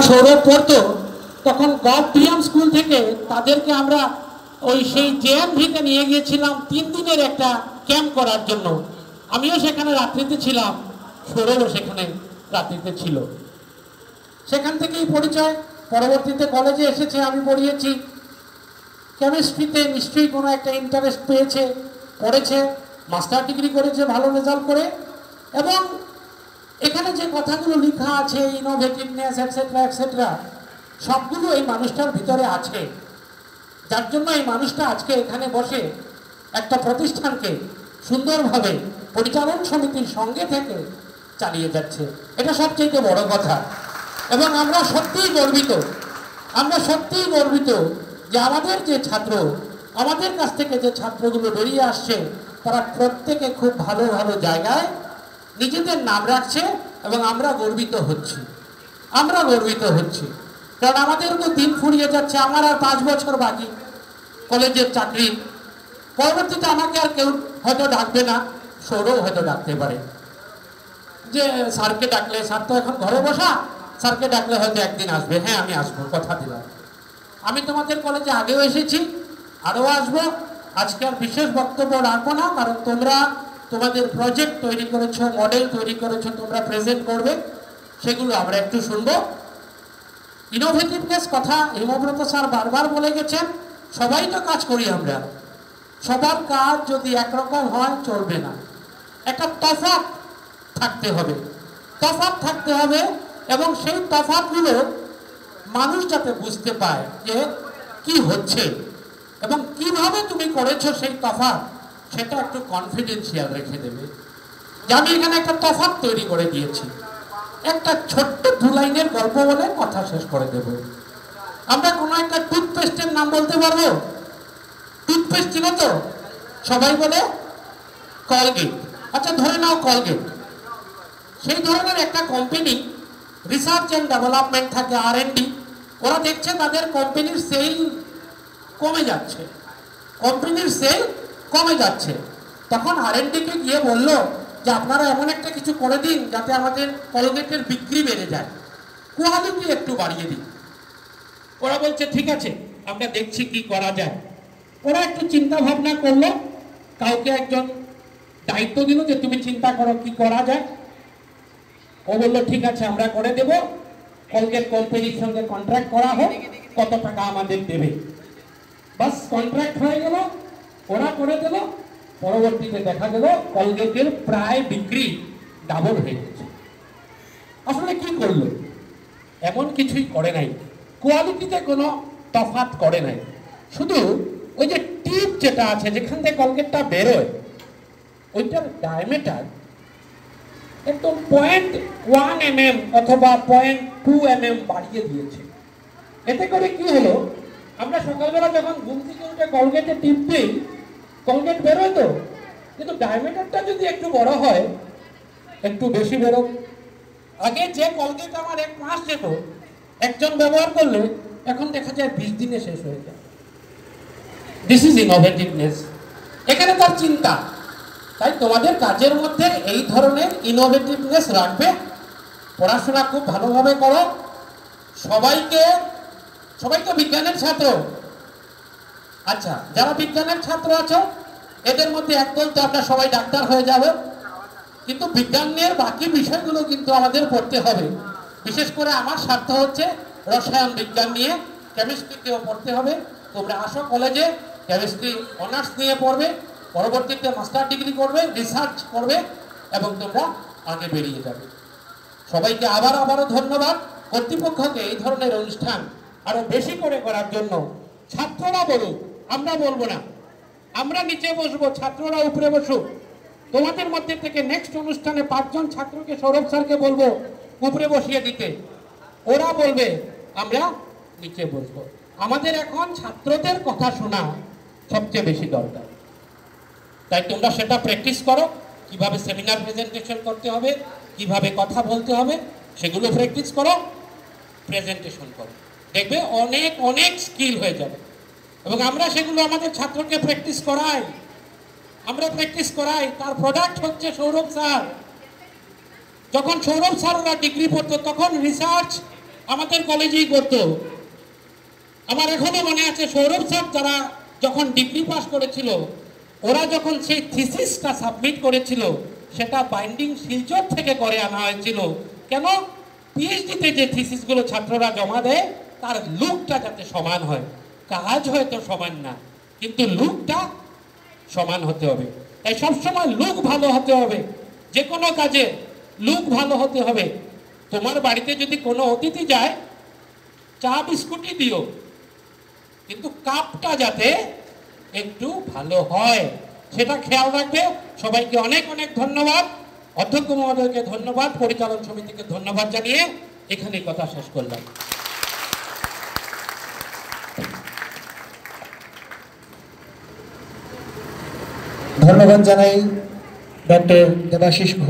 সৌরভ পড়তো তখন government school থেকে তাদেরকে আমরা ওই সেই জেএনভিতে নিয়ে গিয়েছিলাম 3 দিনের একটা ক্যাম্প করার জন্য। আমিও সেখানে রাত্রিতে ছিলাম, সৌরভও সেখানে রাত্রিতে ছিল। সেখান থেকেই পরিচয়। পরবর্তীতে কলেজে এসেছে, আমি পড়িয়েছি। কেমিস্ট্রিতে নিশ্চয়ই কোনো একটা ইন্টারেস্ট পেয়েছে, পড়েছে, মাস্টার ডিগ্রি করেছে ভালো রেজাল্ট করে। এবং এখানে যে কথাগুলো লেখা আছে, ইনোভেটিভনেস এটসেট্রা এটসেট্রা, সবগুলো এই মানুষটার ভিতরে আছে। যার জন্য এই মানুষটা আজকে এখানে বসে একটা প্রতিষ্ঠানকে সুন্দরভাবে পরিচালন সমিতির সঙ্গে থেকে চালিয়ে যাচ্ছে। এটা সবচেয়ে বড় কথা। এবং আমরা সত্যিই গর্বিত যে আমাদের যে ছাত্র, আমাদের কাছ থেকে যে ছাত্রগুলো বেরিয়ে আসছে, তারা প্রত্যেকে খুব ভালো ভালো জায়গায় নিজেদের নাম রাখছে এবং আমরা গর্বিত হচ্ছি। কারণ আমাদের তো দিন ফুরিয়ে যাচ্ছে। আমার আর 5 বছর বাকি কলেজের চাকরি। পরবর্তীতে আমাকে আর কেউ হয়তো ডাকবে না, সৌরভ হয়তো ডাকতে পারে, যে স্যারকে ডাকলে, স্যার তো এখন ঘরে বসা, স্যারকে ডাকলে হয়তো একদিন আসবে। হ্যাঁ, আমি আসবো, কথা দিলাম। আমি তোমাদের কলেজে আগেও এসেছি, আরও আসবো। আজকে আর বিশেষ বক্তব্য রাখবো না, কারণ তোমরা তোমাদের প্রজেক্ট তৈরি করেছো, মডেল তৈরি করেছো, তোমরা প্রেজেন্ট করবে, সেগুলো আমরা একটু শুনবো। ইনোভেটিভনেস কথা হেমব্রত স্যার বারবার বলে গেছেন। সবাই তো কাজ করি আমরা, সবার কাজ যদি একরকম হয় চলবে না। একটা তফাৎ থাকতে হবে এবং সেই তফাৎগুলো মানুষ যাতে বুঝতে পায় যে কি হচ্ছে এবং কিভাবে তুমি করেছো সেই তফাৎ, সেটা একটু কনফিডেন্সিয়াল রেখে দেবে যে আমি এখানে একটা তফাৎ তৈরি করে দিয়েছি। একটা ছোট্ট 2 লাইনের গল্প বলে কথা শেষ করে দেব। আমরা কোনো একটা টুথপেস্টের নাম বলতে পারবো? টুথপেস্ট ছিল তো, সবাই বলে কলগেট। আচ্ছা, ধরে নাও কলগেট। সেই ধরনের একটা কোম্পানি, রিসার্চ অ্যান্ড ডেভেলপমেন্ট থাকে, R&D। ওরা দেখছে তাদের কোম্পানির সেল কমে যাচ্ছে। তখন R&D-কে গিয়ে বলল যে আপনারা এমন একটা কিছু করে দিন যাতে আমাদের কলগেটের বিক্রি বেড়ে যায়, কোয়ালিটি একটু বাড়িয়ে দিন। ওরা বলছে ঠিক আছে, আমরা দেখছি কি করা যায়। ওরা একটু চিন্তা ভাবনা করলো, কাউকে একজন দায়িত্ব দিল যে তুমি চিন্তা করো কি করা যায়। ও বললো ঠিক আছে, আমরা করে দেব। কলগেট কোম্পানির সঙ্গে কন্ট্রাক্ট করা হোক, কত টাকা আমাদের দেবে। বাস, কন্ট্রাক্ট হয়ে গেল, ওরা করে দিল। পরবর্তীতে দেখা গেল কলগেটের প্রায় বিক্রি ডাবল হয়ে গেছে। আসলে কি করলো? এমন কিছুই করে নাই, কোয়ালিটিতে কোনো তফাৎ করে নাই। শুধু ওই যে টিপ যেটা আছে, যেখান থেকে কলগেটটা বেরোয়, ওইটার ডায়ামিটার একদম 0.1 mm অথবা 0.2 mm বাড়িয়ে দিয়েছে। এতে করে কি হলো, আমরা সকালবেলা যখন ঘুম থেকে উঠে কলগেটে টিপ দিই, কলগেট বেরোয় তো, কিন্তু ডায়ামিটারটা যদি একটু বড় হয়, একটু বেশি বেরোয়। আগে যে কলগেট আমার 1 মাস যেত, একজন ব্যবহার করলে এখন দেখা যায় 20 দিনে শেষ হয়ে যায়। This is innovativeness. এখানে তার চিন্তা। তাই তোমাদের কাজের মধ্যে এই ধরনের ইনোভেটিভনেস রাখবে। পড়াশোনা খুব ভালোভাবে করো। সবাই তো বিজ্ঞানের ছাত্র। আচ্ছা, যারা বিজ্ঞানের ছাত্র আছো, এদের মধ্যে একদল তো আমরা সবাই ডাক্তার হয়ে যাবে, কিন্তু বিজ্ঞানের বাকি বিষয়গুলো কিন্তু আমাদের পড়তে হবে। বিশেষ করে আমার স্বার্থ হচ্ছে রসায়ন বিজ্ঞান নিয়ে, কেমিস্ট্রিতেও পড়তে হবে। তোমরা আসো কলেজে, কেমিস্ট্রি অনার্স নিয়ে পড়বে, পরবর্তীতে মাস্টার ডিগ্রি করবে, রিসার্চ করবে এবং তোমরা আগে বেরিয়ে যাবে। সবাইকে আবারও ধন্যবাদ। কর্তৃপক্ষকে এই ধরনের অনুষ্ঠান আরো বেশি করে করার জন্য। ছাত্ররা বলুক, আমরা বলবো না। আমরা নিচে বসবো, ছাত্ররা উপরে বসুক। তোমাদের মধ্যে থেকে নেক্সট অনুষ্ঠানে 5 জন ছাত্রকে সৌরভ স্যারকে বলবো উপরে বসিয়ে দিতে। ওরা বলবে আমরা নিচে বসবো। আমাদের এখন ছাত্রদের কথা শোনা সবচেয়ে বেশি দরকার। তাই তোমরা সেটা প্র্যাকটিস করো, কিভাবে সেমিনার প্রেজেন্টেশন করতে হবে, কিভাবে কথা বলতে হবে, সেগুলো প্র্যাকটিস করো, প্রেজেন্টেশন করো। দেখবে অনেক স্কিল হয়ে যাবে। এবং আমরা সেগুলো আমাদের ছাত্রকে প্র্যাকটিস করাই। তার প্রোডাক্ট হচ্ছে সৌরভ স্যার। যখন সৌরভ স্যার ওরা ডিগ্রি পড়তো, তখন রিসার্চ আমাদের কলেজেই করতো। আমার এখনো মনে আছে সৌরভ স্যার যারা যখন ডিগ্রি পাস করেছিল, ওরা যখন সেই থিসিসটা সাবমিট করেছিল, সেটা বাইন্ডিং শিলচর থেকে করে আনা হয়েছিল। কেন? পিএইচডিতে যে থিসিসগুলো ছাত্ররা জমা দেয় তার লুকটা যাতে সমান হয়। কাজ হয়তো সমান না, কিন্তু লুকটা সমান হতে হবে। তাই সবসময় লুক ভালো হতে হবে, যে কোনো কাজে লুক ভালো হতে হবে। তোমার বাড়িতে যদি কোনো অতিথি যায়, চা বিস্কুটই দিও, কিন্তু কাপটা যাতে একটু ভালো হয় সেটা খেয়াল রাখবে। সবাইকে অনেক অনেক ধন্যবাদ, অধ্যক্ষ মহোদয়কে ধন্যবাদ, পরিচালন সমিতিকে ধন্যবাদ জানিয়ে এখানেই কথা শেষ করলাম। ধন্যবাদ জানাই ডক্টর দেবাশিস ঘোষ